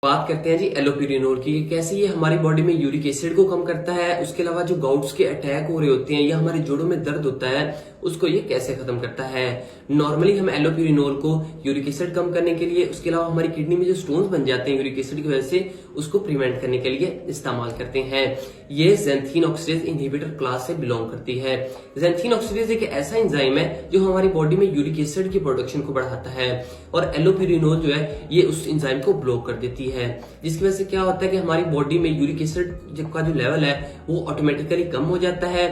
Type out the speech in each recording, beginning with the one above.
बात करते हैं जी एलोप्यूरिनोल की। कैसे ये हमारी बॉडी में यूरिक एसिड को कम करता है, उसके अलावा जो गाउट्स के अटैक हो रहे होते हैं या हमारे जोड़ों में दर्द होता है उसको ये कैसे खत्म करता है। नॉर्मली हम एलोप्यूरिनोल को यूरिक एसिड कम करने के लिए, उसके अलावा हमारी किडनी में जो स्टोन्स बन जाते हैं यूरिक एसिड की वजह से, उसको प्रिवेंट करने के लिए इस्तेमाल करते हैं। ये ज़ैंथीन ऑक्सीडेज इनहिबिटर क्लास से बिलोंग करती है। ज़ैंथीन ऑक्सीडेज एक ऐसा एंजाइम है जो हमारी बॉडी में यूरिक एसिड की प्रोडक्शन को बढ़ाता है और एलोप्यूरिनोल जो है ये उस एंजाइम को ब्लॉक कर देती है, जिसकी वजह से क्या होता है कि हमारी बॉडी में यूरिक एसिड का जो लेवल है वो ऑटोमेटिकली कम हो जाता है,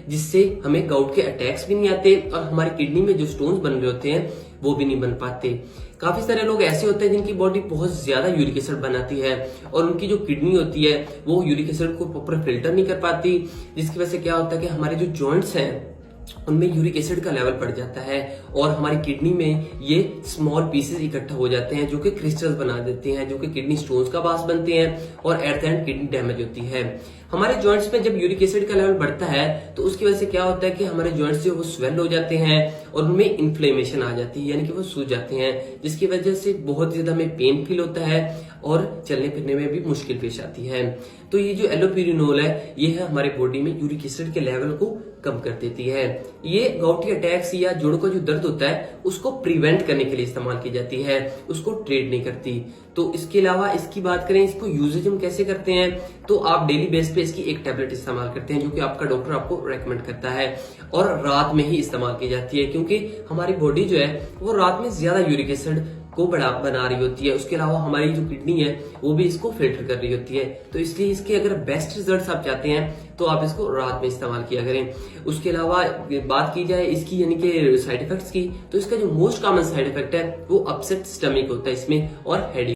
जिससे हमें गाउट के अटैक्स भी नहीं आते और हमारी किडनी में जो स्टोन्स बन रहे होते हैं वो भी नहीं बन पाते। काफी सारे लोग ऐसे होते हैं जिनकी बॉडी बहुत ज्यादा यूरिक एसिड बनाती है और उनकी जो किडनी होती है वो यूरिक एसिड को प्रॉपर फिल्टर नहीं कर पाती, जिसकी वजह से क्या होता है कि हमारे जो जॉइंट्स हैं उनमें यूरिक एसिड का लेवल बढ़ जाता है और हमारी किडनी में ये स्मॉल पीसेस इकट्ठा हो जाते हैं जो कि क्रिस्टल्स बना देते हैं, जो कि किडनी स्टोन्स का बास बनते हैं और at the end kidney damage होती है। हमारे जॉइंट्स में जब यूरिक एसिड का लेवल बढ़ता है तो उसकी वजह से क्या होता है कि हमारे जॉइंट्स जो वो स्वेल हो जाते हैं और उनमें इन्फ्लेमेशन आ जाती है, यानी कि वो सूज जाते हैं, जिसकी वजह से बहुत ज्यादा हमें पेन फील होता है और चलने फिरने में भी मुश्किल पेश आती है। तो ये जो एलोप्यूरिनोल है ये है हमारे बॉडी में यूरिक एसिड के लेवल को कम कर देती है। ये गाउटी अटैक्स या जोड़ों का जो दर्द होता है उसको प्रिवेंट करने के लिए इस्तेमाल की जाती है, उसको ट्रीट नहीं करती। तो इसके अलावा इसकी बात करें, इसको यूजेज हम कैसे करते हैं, तो आप डेली बेस पे इसकी एक टैबलेट इस्तेमाल करते हैं जो कि आपका डॉक्टर आपको रेकमेंड करता है और रात में ही इस्तेमाल की जाती है, क्योंकि हमारी बॉडी जो है वो रात में ज्यादा यूरिक एसिड को बना रही होती है। उसके अलावा हमारी जो किडनी है वो भी इसको फिल्टर कर रही होती है, तो इसलिए इसके अगर बेस्ट रिजल्ट्स आप चाहते हैं तो आप इसको रात में इस्तेमाल किया करें। उसके अलावा बात की जाए इसकी यानी कि साइड इफेक्ट्स की, तो इसका जो मोस्ट कॉमन साइड इफेक्ट है वो अपसेट स्टमक होता है इसमें और हेडेक।